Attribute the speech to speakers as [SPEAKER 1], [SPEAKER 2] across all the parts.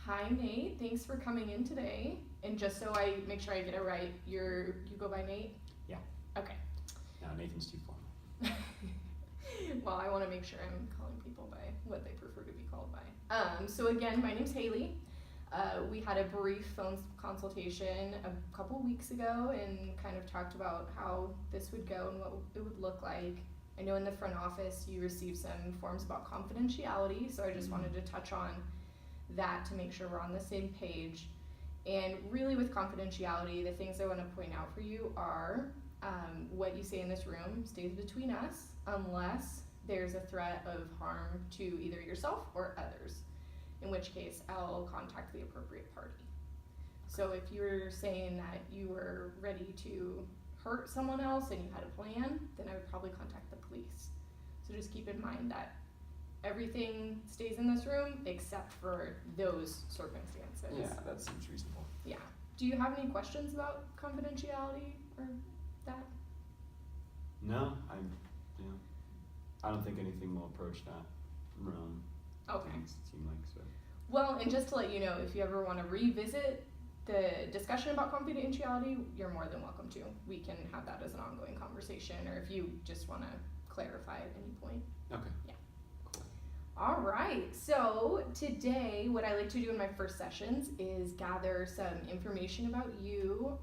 [SPEAKER 1] Hi, Nate. Thanks for coming in today. And just so I make sure I get it right, you go by Nate?
[SPEAKER 2] Yeah.
[SPEAKER 1] Okay.
[SPEAKER 2] No, Nathan's too formal.
[SPEAKER 1] Well, I want to make sure I'm calling people by what they prefer to be called by. So again, my name's Haley. We had a brief phone consultation a couple weeks ago and kind of talked about how this would go and what it would look like. I know in the front office you received some forms about confidentiality, so I just wanted to touch on that to make sure we're on the same page. And really with confidentiality, the things I want to point out for you are what you say in this room stays between us unless there's a threat of harm to either yourself or others, in which case I'll contact the appropriate party. So if you were saying that you were ready to hurt someone else and you had a plan, then I would probably contact the police. So just keep in mind that everything stays in this room except for those circumstances.
[SPEAKER 2] Yeah, that seems reasonable.
[SPEAKER 1] Yeah. Do you have any questions about confidentiality or that?
[SPEAKER 2] No, I don't think anything will approach that realm.
[SPEAKER 1] Okay.
[SPEAKER 2] Things seem like so.
[SPEAKER 1] Well, and just to let you know, if you ever want to revisit the discussion about confidentiality, you're more than welcome to. We can have that as an ongoing conversation, or if you just want to clarify at any point.
[SPEAKER 2] Okay.
[SPEAKER 1] Yeah. All right, so today what I like to do in my first sessions is gather some information about you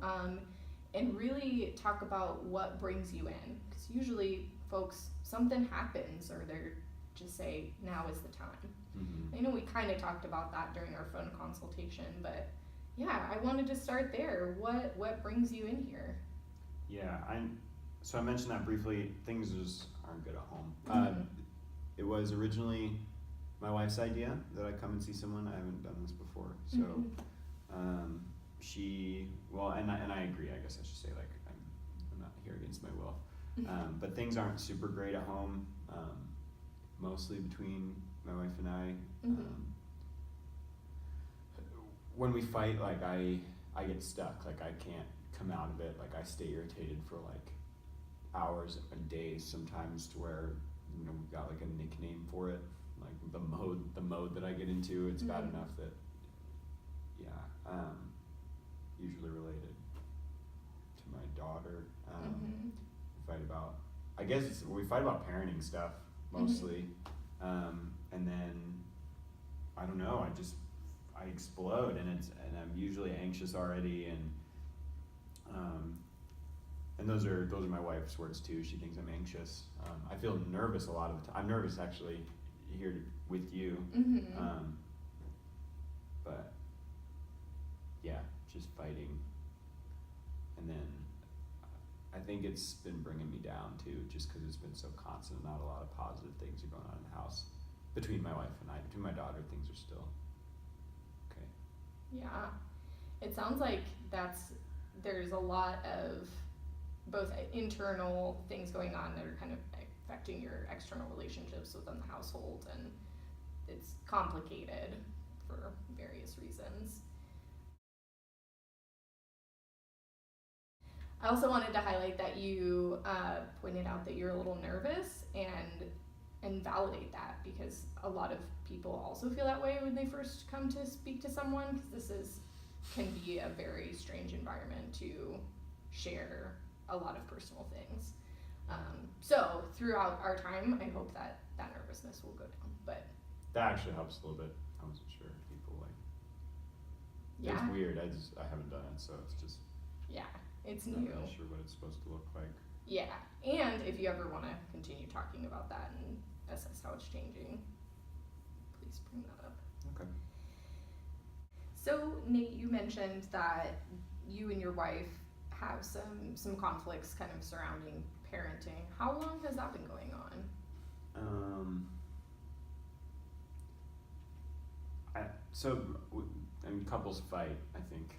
[SPEAKER 1] and really talk about what brings you in. Because usually folks, something happens or they're just say, now is the time.
[SPEAKER 2] Mm-hmm.
[SPEAKER 1] I know we kind of talked about that during our phone consultation, but yeah, I wanted to start there. What brings you in here?
[SPEAKER 2] Yeah, so I mentioned that briefly. Things just aren't good at home.
[SPEAKER 1] Mm-hmm.
[SPEAKER 2] It was originally my wife's idea that I come and see someone. I haven't done this before, so and I agree. I guess I should say, like, I'm not here against my will, but things aren't super great at home. Mostly between my wife and I. When we fight, like I get stuck. Like I can't come out of it. Like I stay irritated for like hours and days sometimes, to where we've got like a nickname for it, like the mode that I get into. It's bad enough that usually related to my daughter. We fight about, I guess we fight about parenting stuff mostly, and then I don't know, I explode, and I'm usually anxious already, and those are my wife's words too. She thinks I'm anxious. I feel nervous a lot of the time. I'm nervous actually here with you. But yeah, just fighting. And then I think it's been bringing me down too, just because it's been so constant. Not a lot of positive things are going on in the house. Between my wife and I, between my daughter, things are still okay.
[SPEAKER 1] Yeah, it sounds like there's a lot of both internal things going on that are kind of affecting your external relationships within the household, and it's complicated for various reasons. I also wanted to highlight that you pointed out that you're a little nervous and validate that, because a lot of people also feel that way when they first come to speak to someone, because this can be a very strange environment to share a lot of personal things. So throughout our time, I hope that nervousness will go down. But
[SPEAKER 2] that actually helps a little bit. I wasn't sure if people
[SPEAKER 1] yeah.
[SPEAKER 2] It's weird. I haven't done it, so it's just
[SPEAKER 1] it's
[SPEAKER 2] not
[SPEAKER 1] new.
[SPEAKER 2] Really sure what it's supposed to look like.
[SPEAKER 1] Yeah, and if you ever want to continue talking about that and assess how it's changing, please bring that up.
[SPEAKER 2] Okay.
[SPEAKER 1] So Nate, you mentioned that you and your wife have some conflicts kind of surrounding parenting. How long has that been going on?
[SPEAKER 2] Couples fight, I think,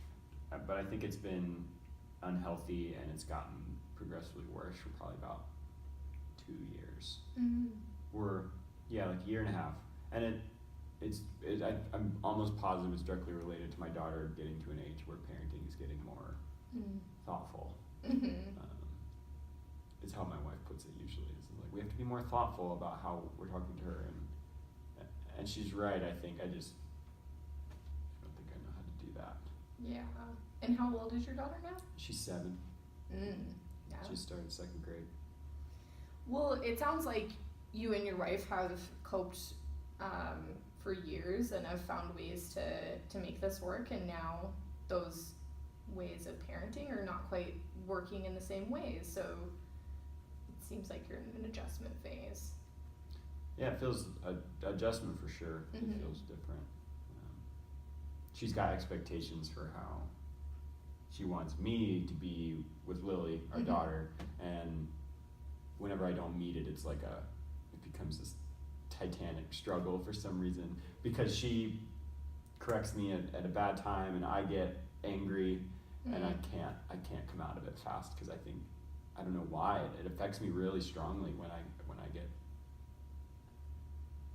[SPEAKER 2] but I think it's been unhealthy, and it's gotten progressively worse for probably about 2 years. Like a year and a half, and I'm almost positive it's directly related to my daughter getting to an age where parenting is getting more thoughtful. It's how my wife puts it usually. It's like, we have to be more thoughtful about how we're talking to her, and she's right. I think
[SPEAKER 1] Yeah. And how old is your daughter now?
[SPEAKER 2] She's 7.
[SPEAKER 1] Yeah.
[SPEAKER 2] Just started 2nd grade.
[SPEAKER 1] Well, it sounds like you and your wife have coped for years and have found ways to make this work, and now those ways of parenting are not quite working in the same ways. So it seems like you're in an adjustment phase.
[SPEAKER 2] Yeah, it feels adjustment for sure. It feels different. She's got expectations for how she wants me to be with Lily, our daughter, and whenever I don't meet it, it becomes this titanic struggle for some reason, because she corrects me at a bad time and I get angry and I can't come out of it fast, because I don't know why it affects me really strongly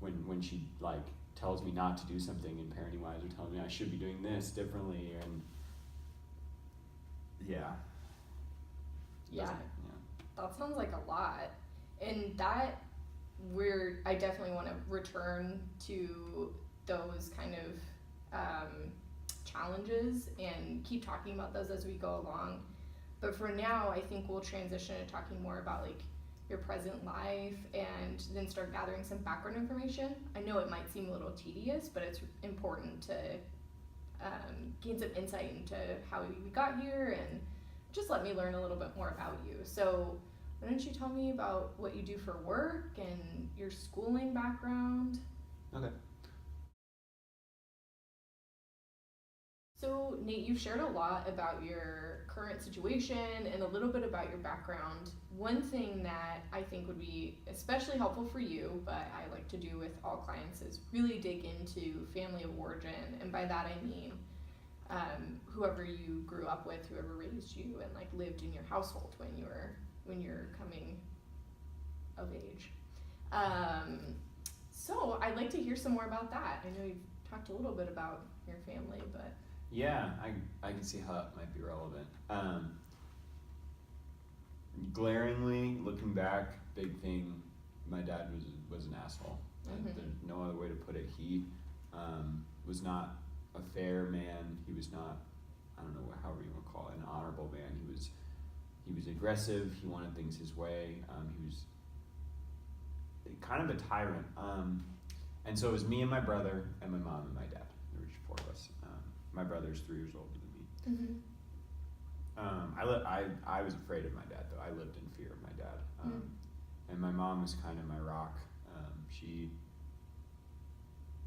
[SPEAKER 2] when she like tells me not to do something in parenting wise, or telling me I should be doing this differently, and
[SPEAKER 1] that sounds like a lot, and that I definitely want to return to those kind of challenges and keep talking about those as we go along. But for now, I think we'll transition to talking more about like your present life, and then start gathering some background information. I know it might seem a little tedious, but it's important to gain some insight into how we got here, and just let me learn a little bit more about you. So why don't you tell me about what you do for work and your schooling background?
[SPEAKER 2] Okay.
[SPEAKER 1] So Nate, you've shared a lot about your current situation and a little bit about your background. One thing that I think would be especially helpful for you, but I like to do with all clients, is really dig into family of origin. And by that I mean whoever you grew up with, whoever raised you and like lived in your household when you're coming of age. So I'd like to hear some more about that. I know you've talked a little bit about your family, but
[SPEAKER 2] yeah, I can see how that might be relevant. Glaringly, looking back, big thing, my dad was an asshole. There's no other way to put it. He was not a fair man. He was not, I don't know, however you want to call it, an honorable man. He was aggressive. He wanted things his way. He was kind of a tyrant. And so it was me and my brother and my mom and my dad. There were 4 of us. My brother's 3 years older than me. I was afraid of my dad, though. I lived in fear of my dad. And my mom was kind of my rock. She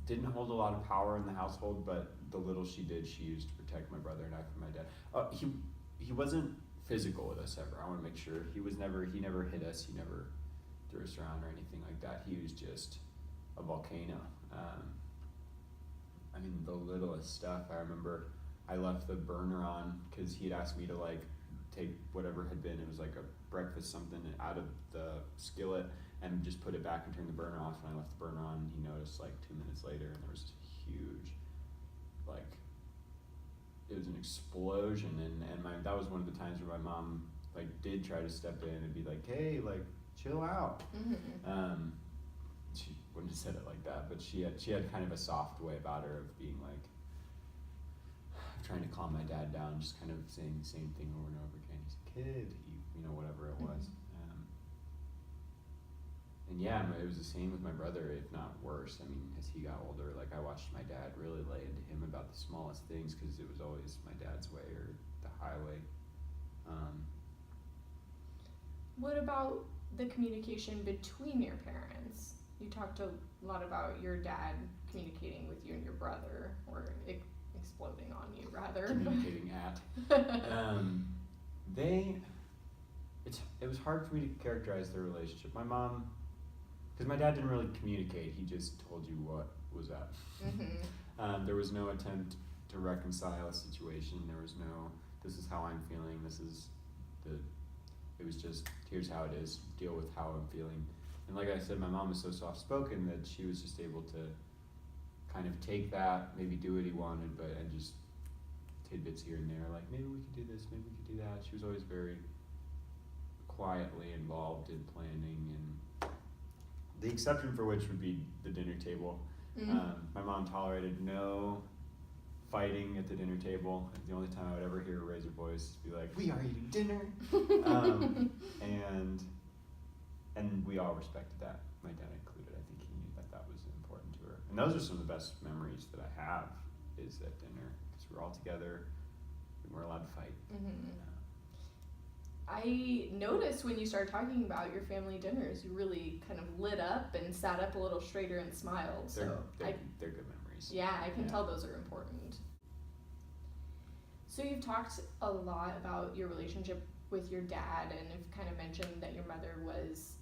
[SPEAKER 2] didn't hold a lot of power in the household, but the little she did, she used to protect my brother and I from my dad. He wasn't physical with us ever. I want to make sure. He never hit us. He never threw us around or anything like that. He was just a volcano. I mean, the littlest stuff. I remember I left the burner on because he had asked me to like take whatever had been, it was like a breakfast something, out of the skillet and just put it back and turn the burner off. And I left the burner on, and he noticed like 2 minutes later, and there was this huge, like, it was an explosion. And that was one of the times where my mom like did try to step in and be like, hey, like, chill out. She wouldn't have said it like that, but she had kind of a soft way about her of being like trying to calm my dad down, just kind of saying the same thing over and over again. He's a kid, whatever it was. And yeah, it was the same with my brother, if not worse. I mean, as he got older, like, I watched my dad really lay into him about the smallest things, because it was always my dad's way or the highway.
[SPEAKER 1] What about the communication between your parents? You talked a lot about your dad communicating with you and your brother, or exploding on you, rather.
[SPEAKER 2] Communicating at. It was hard for me to characterize their relationship. My mom, because my dad didn't really communicate, he just told you what was up. There was no attempt to reconcile a situation. There was no, this is how I'm feeling, it was just, here's how it is, deal with how I'm feeling. And like I said, my mom was so soft-spoken that she was just able to kind of take that, maybe do what he wanted, and just tidbits here and there, like, maybe we could do this, maybe we could do that. She was always very quietly involved in planning, and the exception for which would be the dinner table. My mom tolerated no fighting at the dinner table. The only time I would ever hear her raise her voice is be like, "We are eating dinner," and we all respected that. My dad included. I think he knew that was important to her. And those are some of the best memories that I have is at dinner because we're all together and we're allowed to fight.
[SPEAKER 1] I noticed when you started talking about your family dinners, you really kind of lit up and sat up a little straighter and smiled.
[SPEAKER 2] They're good memories.
[SPEAKER 1] Yeah, I can tell those are important. So you've talked a lot about your relationship with your dad, and have kind of mentioned that your mother was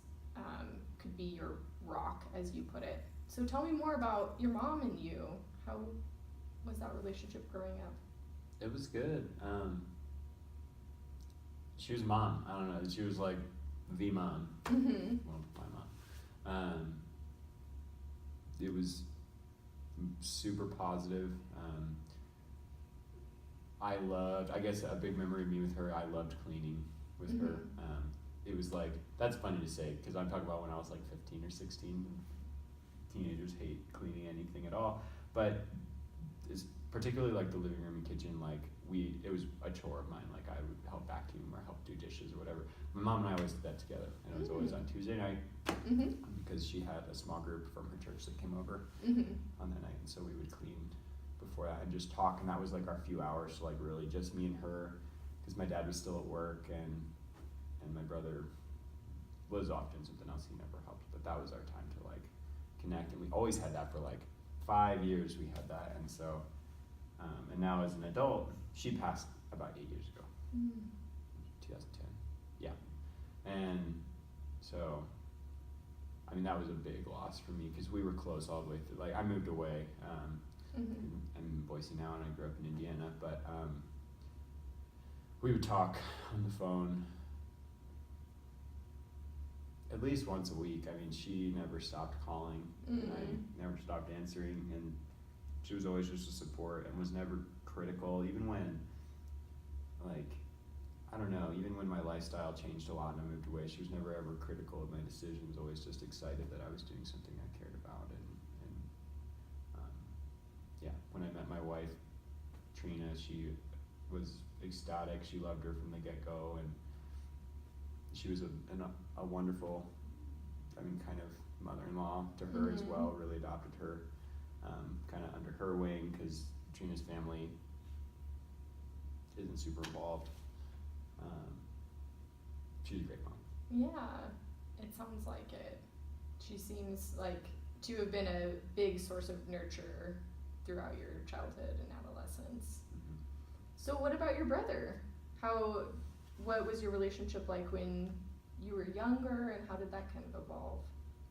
[SPEAKER 1] could be your rock, as you put it. So tell me more about your mom and you. How was that relationship growing up?
[SPEAKER 2] It was good. She was mom. I don't know. She was like the mom. Well, my mom. It was super positive. I guess a big memory of me with her, I loved cleaning with her. It was like, that's funny to say, because I'm talking about when I was like 15 or 16. Teenagers hate cleaning anything at all. But it's particularly like the living room and kitchen, like it was a chore of mine. Like I would help vacuum or help do dishes or whatever. My mom and I always did that together, and it was always on Tuesday night because she had a small group from her church that came over on that night, and so we would clean before that and just talk, and that was like our few hours, like really just me and her, because my dad was still at work, and my brother was off doing something else. He never helped, but that was our time to like connect, and we always had that for like 5 years. We had that, and so and now as an adult, she passed about 8 years ago. 2010. Yeah. And so I mean that was a big loss for me because we were close all the way through. Like I moved away. I'm in Boise now, and I grew up in Indiana, but we would talk on the phone at least once a week. I mean, she never stopped calling, and I never stopped answering, and she was always just a support and was never critical, even when, like, I don't know, even when my lifestyle changed a lot and I moved away, she was never ever critical of my decisions, always just excited that I was doing something I cared about. And yeah, when I met my wife, Trina, she was ecstatic. She loved her from the get-go, and she was a wonderful, I mean, kind of mother-in-law to her as well. Really adopted her kind of under her wing because Trina's family isn't super involved. She's a great mom.
[SPEAKER 1] Yeah, it sounds like it. She seems like to have been a big source of nurture throughout your childhood and adolescence. So what about your brother? What was your relationship like when you were younger, and how did that kind of evolve?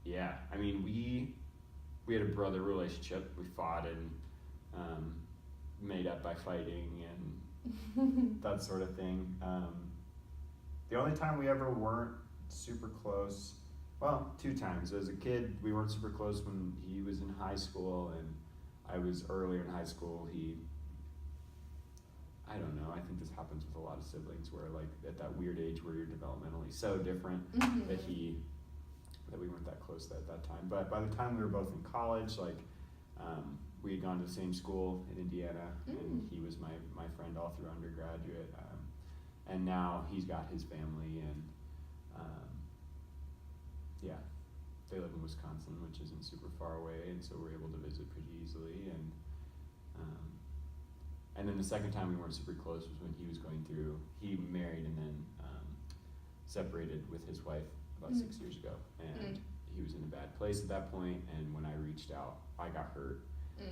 [SPEAKER 2] Yeah, I mean, we had a brother relationship. We fought and made up by fighting and that sort of thing. The only time we ever weren't super close, well, 2 times. As a kid, we weren't super close when he was in high school, and I was earlier in high school. I don't know, I think this happens with a lot of siblings where like at that weird age where you're developmentally so different that we weren't that close at that time. But by the time we were both in college, like we had gone to the same school in Indiana, and he was my friend all through undergraduate. And now he's got his family, and yeah, they live in Wisconsin, which isn't super far away, and so we're able to visit pretty easily. And then the second time we weren't super close was when he married and then separated with his wife about 6 years ago, and he was in a bad place at that point, and when I reached out, I got hurt.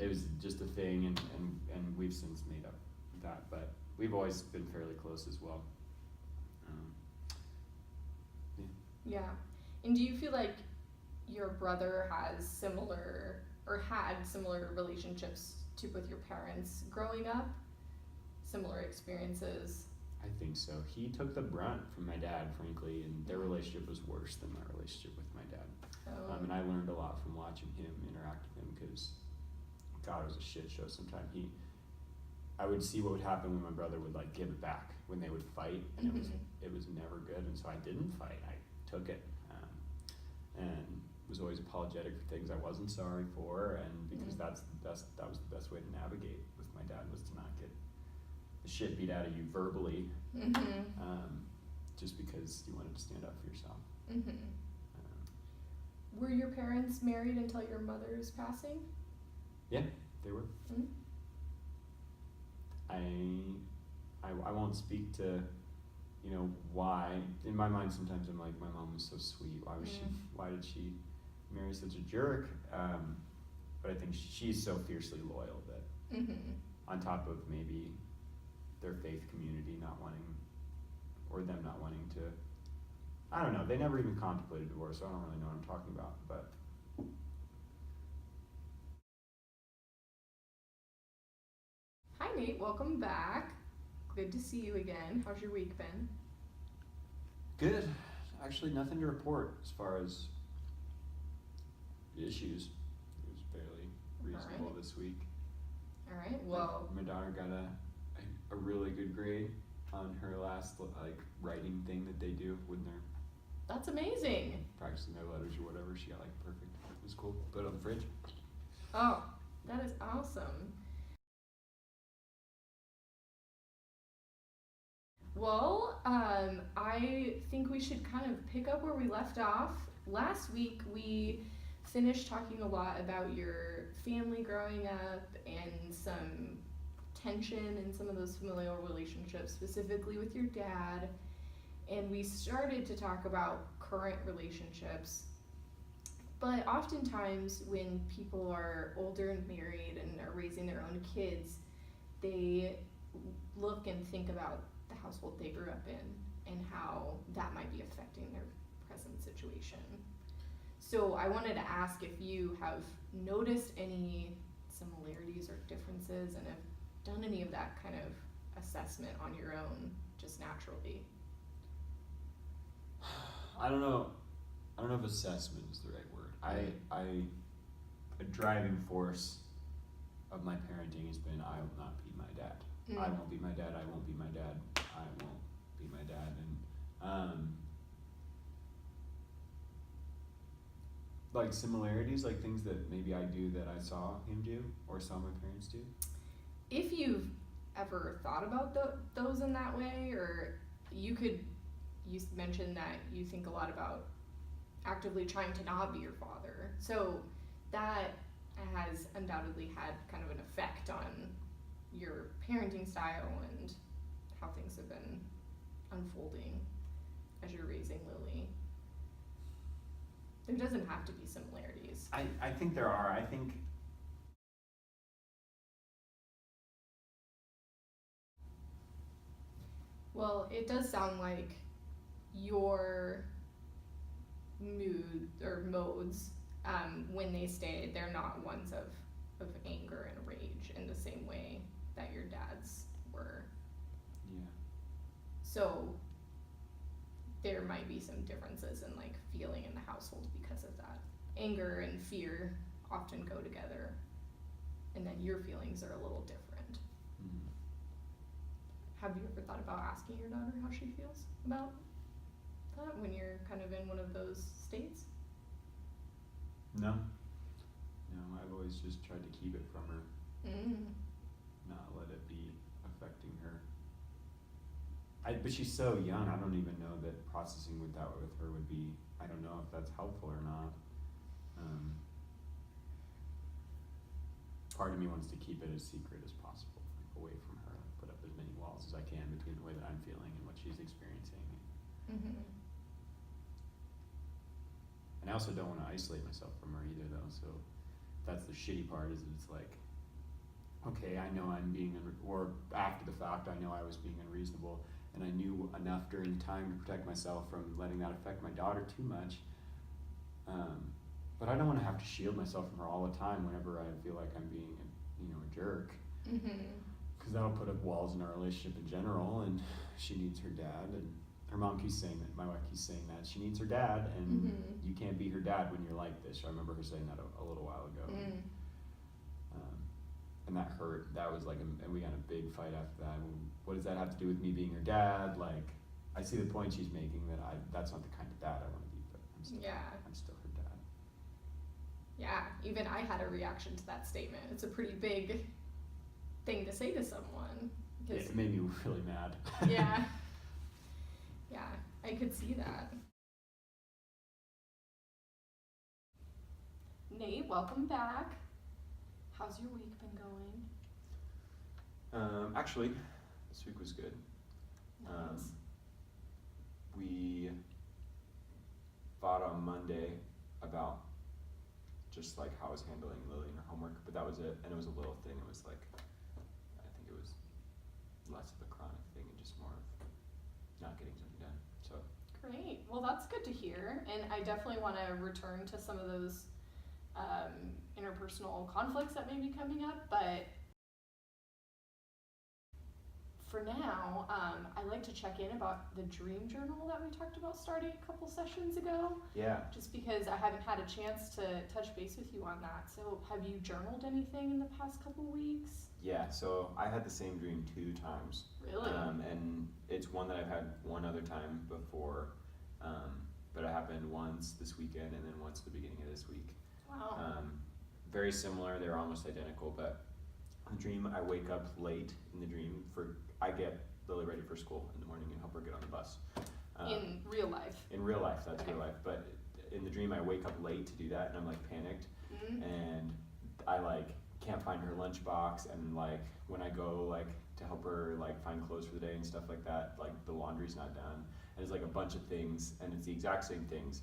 [SPEAKER 2] It was just a thing, and we've since made up that, but we've always been fairly close as well.
[SPEAKER 1] Yeah. And do you feel like your brother has similar, or had similar relationships with your parents growing up? Similar experiences?
[SPEAKER 2] I think so. He took the brunt from my dad, frankly, and their relationship was worse than my relationship with my dad. And I learned a lot from watching him interact with him because, God, it was a shit show sometimes. I would see what would happen when my brother would like give it back when they would fight, and it was never good. And so I didn't fight. I took it, and was always apologetic for things I wasn't sorry for, and because that was the best way to navigate with my dad, was the shit beat out of you verbally,
[SPEAKER 1] Mm-hmm.
[SPEAKER 2] just because you wanted to stand up for yourself.
[SPEAKER 1] Mm-hmm. Were your parents married until your mother's passing?
[SPEAKER 2] Yeah, they were.
[SPEAKER 1] Mm-hmm.
[SPEAKER 2] I won't speak to, why. In my mind, sometimes I'm like, my mom was so sweet. Why did she marry such a jerk? But I think she's so fiercely loyal that, on top of maybe their faith community not wanting, or them not wanting to, I don't know. They never even contemplated divorce, so I don't really know what I'm talking about. But
[SPEAKER 1] hi, Nate. Welcome back. Good to see you again. How's your week been?
[SPEAKER 2] good. Actually, nothing to report as far as issues. It was fairly reasonable this week.
[SPEAKER 1] All right. Well,
[SPEAKER 2] my daughter got a really good grade on her last writing thing that they do when they're
[SPEAKER 1] that's amazing.
[SPEAKER 2] practicing their letters or whatever. She got perfect. It was cool. Put it on the fridge.
[SPEAKER 1] Oh, that is awesome. Well, I think we should kind of pick up where we left off. Last week we finished talking a lot about your family growing up and some tension in some of those familial relationships, specifically with your dad. And we started to talk about current relationships. But oftentimes when people are older and married and are raising their own kids, they look and think about the household they grew up in and how that might be affecting their present situation. So I wanted to ask if you have noticed any similarities or differences and have done any of that kind of assessment on your own just naturally.
[SPEAKER 2] I don't know if assessment is the right word. A driving force of my parenting has been, I will not be my dad. I won't be my dad. I won't be my dad. I won't be my dad. And similarities, things that maybe I do that I saw him do or saw my parents do.
[SPEAKER 1] If you've ever thought about those in that way, or you mentioned that you think a lot about actively trying to not be your father. So that has undoubtedly had kind of an effect on your parenting style and how things have been unfolding as you're raising Lily. There doesn't have to be similarities.
[SPEAKER 2] I think there are. I think
[SPEAKER 1] well, it does sound like your mood or modes when they stay, they're not ones of anger and rage in the same way that your dad's were.
[SPEAKER 2] Yeah.
[SPEAKER 1] So there might be some differences in feeling in the household because of that. Anger and fear often go together, and then your feelings are a little different.
[SPEAKER 2] Mm-hmm.
[SPEAKER 1] Have you ever thought about asking your daughter how she feels about that when you're kind of in one of those states?
[SPEAKER 2] No, I've always just tried to keep it from her, not let it be affecting her. But she's so young, I don't even know that processing with her would be, I don't know if that's helpful or not. Part of me wants to keep it as secret as possible, away from her, put up as many walls as I can between the way that I'm feeling and what she's experiencing.
[SPEAKER 1] Mm-hmm.
[SPEAKER 2] And I also don't want to isolate myself from her either, though. So that's the shitty part. Is it's okay, I know I'm being or after the fact, I know I was being unreasonable, and I knew enough during the time to protect myself from letting that affect my daughter too much. But I don't want to have to shield myself from her all the time whenever I feel like I'm being, a jerk. Because that'll put up walls in our relationship in general, and she needs her dad, and her mom keeps saying that, my wife keeps saying that, she needs her dad, and you can't be her dad when you're like this. I remember her saying that a little while ago. And that hurt. That was and we got a big fight after that. What does that have to do with me being her dad? I see the point she's making that that's not the kind of dad I want to be, but I'm still her dad.
[SPEAKER 1] Yeah, even I had a reaction to that statement. It's a pretty big thing to say to someone.
[SPEAKER 2] It made me really mad.
[SPEAKER 1] Yeah. Yeah, I could see that. Nate, welcome back. How's your week been going?
[SPEAKER 3] Actually, this week was good.
[SPEAKER 1] Nice.
[SPEAKER 3] We fought on Monday about just like how I was handling Lily and her homework, but that was it. And it was a little thing. It was like, I think it was less of a chronic thing and just more of not getting something done. So
[SPEAKER 1] Great. Well, that's good to hear. And I definitely want to return to some of those interpersonal conflicts that may be coming up. But for now, I like to check in about the dream journal that we talked about starting a couple sessions ago.
[SPEAKER 3] yeah,
[SPEAKER 1] Just because I haven't had a chance to touch base with you on that. So have you journaled anything in the past couple weeks?
[SPEAKER 3] yeah. So I had the same dream 2 times.
[SPEAKER 1] Really?
[SPEAKER 3] And it's one that I've had one other time before, but it happened once this weekend and then once at the beginning of this week.
[SPEAKER 1] Wow.
[SPEAKER 3] Very similar, they're almost identical, but the dream, I wake up late in the dream I get Lily ready for school in the morning and help her get on the bus.
[SPEAKER 1] In real life?
[SPEAKER 3] In real life, that's
[SPEAKER 1] Okay.
[SPEAKER 3] real life, but in the dream I wake up late to do that and I'm like panicked
[SPEAKER 1] Mm-hmm.
[SPEAKER 3] and I like can't find her lunchbox and like when I go like to help her like find clothes for the day and stuff like that, like the laundry's not done and it's like a bunch of things and it's the exact same things.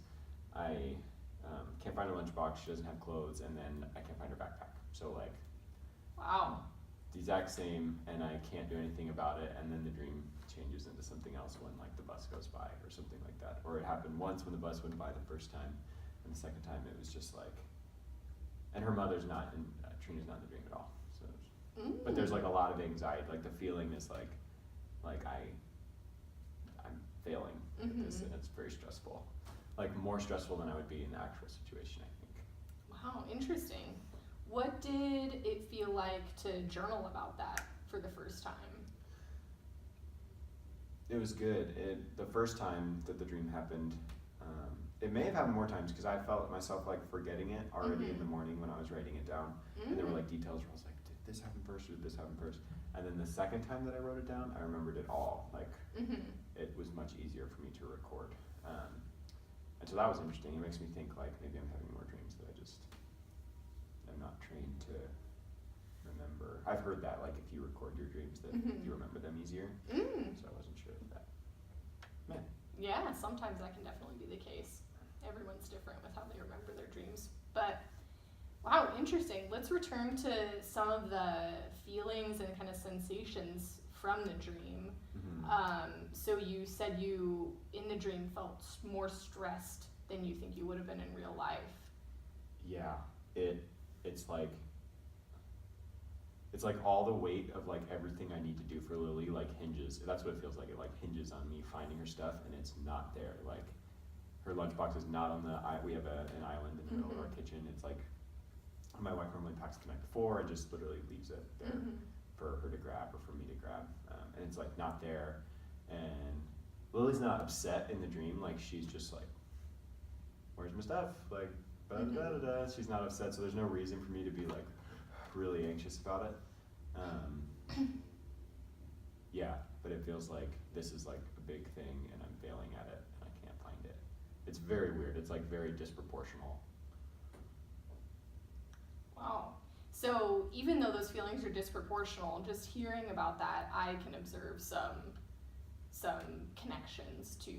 [SPEAKER 3] I can't find her lunchbox, she doesn't have clothes, and then I can't find her backpack. So like,
[SPEAKER 1] Wow.
[SPEAKER 3] the exact same, and I can't do anything about it, and then the dream changes into something else when like the bus goes by or something like that. Or it happened once when the bus went by the first time, and the second time it was just like, and her mother's not in, Trina's not in the dream at all. So, but there's like a lot of anxiety, like the feeling is like I'm failing at this, and it's very stressful. Like more stressful than I would be in the actual situation, I think.
[SPEAKER 1] Wow, interesting. What did it feel like to journal about that for the first time?
[SPEAKER 3] It was good. The first time that the dream happened, it may have happened more times because I felt myself like forgetting it already in the morning when I was writing it down. And there were like details where I was like, did this happen first or did this happen first? And then the second time that I wrote it down, I remembered it all. Like it was much easier for me to record. And so that was interesting. It makes me think like maybe I'm having more dreams that I just am not trained to remember. I've heard that like if you record your dreams that you remember them easier. So I wasn't sure of that. Man.
[SPEAKER 1] Yeah, sometimes that can definitely be the case. Everyone's different with how they remember their dreams. But wow, interesting. Let's return to some of the feelings and kind of sensations from the dream. So you said you, in the dream, felt more stressed than you think you would have been in real life.
[SPEAKER 3] Yeah, it's like all the weight of like everything I need to do for Lily like hinges. That's what it feels like. It like hinges on me finding her stuff, and it's not there. Like her lunchbox is not on we have an island in the middle of our kitchen. It's like my wife normally packs the night before and just literally leaves it there for her to grab or for me to grab, and it's like not there. And Lily's not upset in the dream. Like she's just like, where's my stuff? Like she's not upset, so there's no reason for me to be like really anxious about it. Yeah, but it feels like this is like a big thing and I'm failing at it and I can't find it. It's very weird. It's like very disproportional.
[SPEAKER 1] Wow. So even though those feelings are disproportional, just hearing about that, I can observe some connections to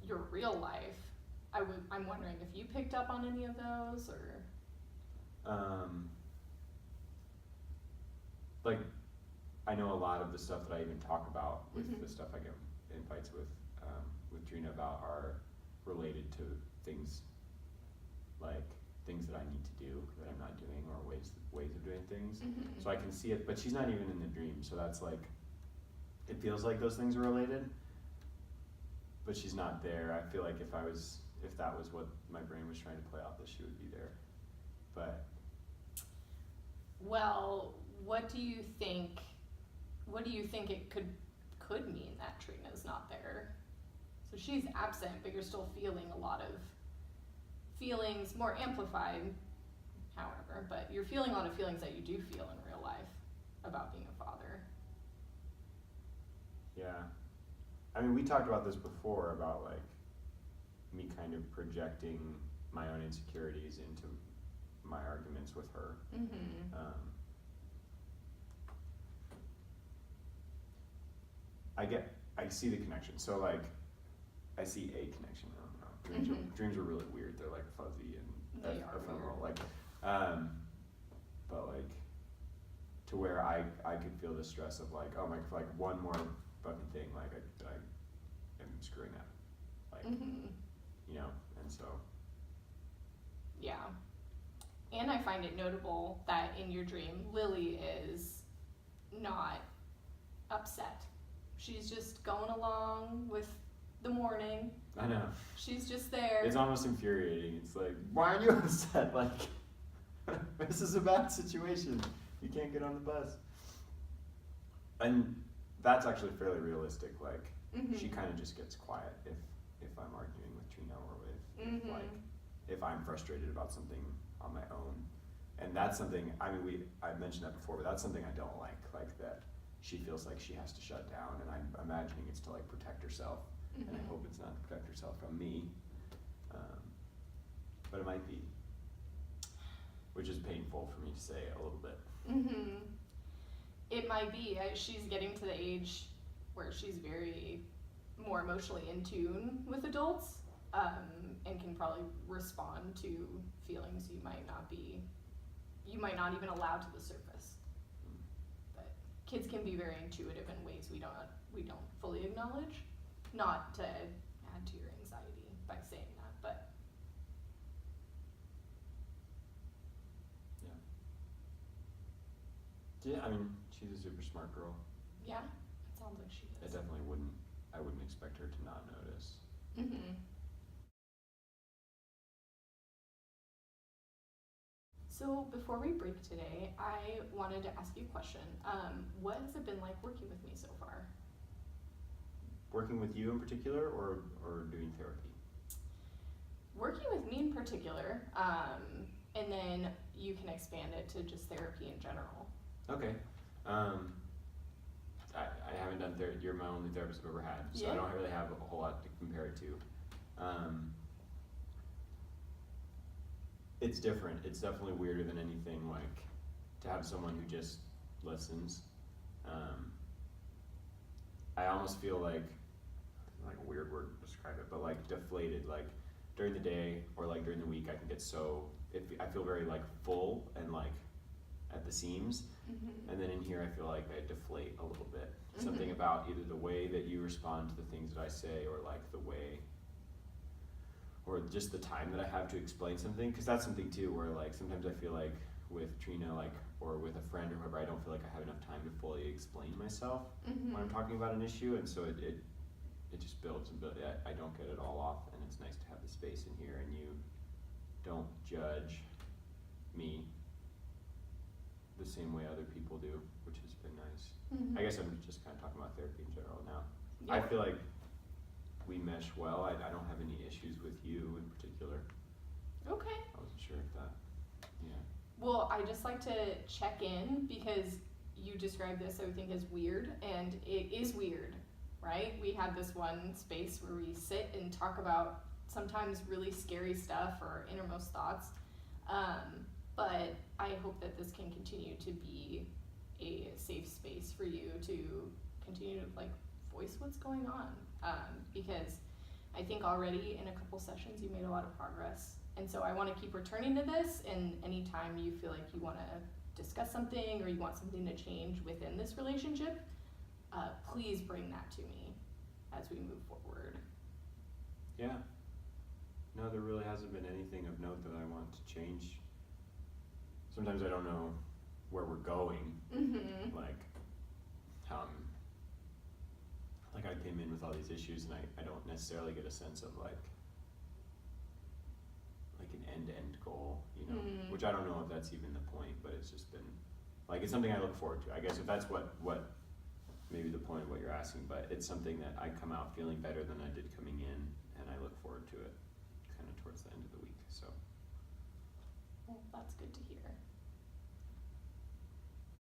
[SPEAKER 1] your real life. I'm wondering if you picked up on any of those, or
[SPEAKER 3] like I know a lot of the stuff that I even talk about with the stuff I get in fights with Trina about are related to things like things that I need to do that I'm not doing, or ways of doing things. So I can see it, but she's not even in the dream, so that's like, it feels like those things are related, but she's not there. I feel like if that was what my brain was trying to play out, that she would be there. But
[SPEAKER 1] well, what do you think it could mean that Trina's not there? So she's absent, but you're still feeling a lot of feelings, more amplified, however, but you're feeling a lot of feelings that you do feel in real life. about being a father.
[SPEAKER 3] Yeah. I mean, we talked about this before about like me kind of projecting my own insecurities into my arguments with her. I see the connection. So like, I see a connection. I don't know. Dreams are really weird. They're like fuzzy and
[SPEAKER 1] They are
[SPEAKER 3] ephemeral.
[SPEAKER 1] weird.
[SPEAKER 3] Like, but like, to where I could feel the stress of like, oh my, like one more fucking thing, like I am screwing up, like, you know, and so.
[SPEAKER 1] Yeah. And I find it notable that in your dream, Lily is not upset. She's just going along with the morning.
[SPEAKER 3] I know.
[SPEAKER 1] She's just there.
[SPEAKER 3] It's almost infuriating. It's like, why aren't you upset? Like, this is a bad situation. You can't get on the bus. And that's actually fairly realistic. Like, she kind of just gets quiet if I'm arguing with Trina or with, like, if I'm frustrated about something on my own. And that's something, I mean, I've mentioned that before, but that's something I don't like that she feels like she has to shut down, and I'm imagining it's to, like, protect herself, and I hope it's not to protect herself from me, but it might be, which is painful for me to say a little bit.
[SPEAKER 1] It might be. She's getting to the age where she's very more emotionally in tune with adults, and can probably respond to feelings you might not even allow to the surface. But kids can be very intuitive in ways we don't fully acknowledge. Not to add to your anxiety by saying that, but
[SPEAKER 3] yeah, I mean, she's a super smart girl.
[SPEAKER 1] yeah, it sounds like she is.
[SPEAKER 3] I wouldn't expect her to not notice.
[SPEAKER 1] So before we break today, I wanted to ask you a question. What has it been like working with me so far?
[SPEAKER 3] Working with you in particular, or doing therapy?
[SPEAKER 1] Working with me in particular, and then you can expand it to just therapy in general.
[SPEAKER 3] Okay. I haven't done therapy. You're my only therapist I've ever had, so
[SPEAKER 1] Yeah.
[SPEAKER 3] I don't really have a whole lot to compare it to. It's different. It's definitely weirder than anything, like, to have someone who just listens. I almost feel like a weird word to describe it, but like deflated. Like during the day or like during the week, I can get I feel very like full and like at the seams, and then in here I feel like I deflate a little bit. Something about either the way that you respond to the things that I say, or like the way, or just the time that I have to explain something, because that's something too where like sometimes I feel like with Trina, like, or with a friend or whoever, I don't feel like I have enough time to fully explain myself when I'm talking about an issue, and so it just builds and builds. I don't get it all off, and it's nice to have the space in here, and you don't judge me the same way other people do, which has been nice. I guess I'm just kind of talking about therapy in general now.
[SPEAKER 1] Yeah.
[SPEAKER 3] I feel like we mesh well. I don't have any issues with you in particular.
[SPEAKER 1] Okay.
[SPEAKER 3] I wasn't sure if that, yeah.
[SPEAKER 1] Well, I just like to check in because you described this, I would think, as weird, and it is weird, right? We have this one space where we sit and talk about sometimes really scary stuff or innermost thoughts, but I hope that this can continue to be a safe space for you to continue to like voice what's going on, because I think already in a couple sessions you made a lot of progress. And so I want to keep returning to this, and anytime you feel like you want to discuss something or you want something to change within this relationship, please bring that to me as we move forward.
[SPEAKER 3] Yeah. No, there really hasn't been anything of note that I want to change. Sometimes I don't know where we're going. Like, like I came in with all these issues, and I don't necessarily get a sense of like an end-to-end goal, you know, which I don't know if that's even the point, but it's just been, like, it's something I look forward to, I guess, if that's what maybe the point of what you're asking, but it's something that I come out feeling better than I did coming in, and I look forward to it kind of towards the end of the week, so.
[SPEAKER 1] Well, that's good to hear.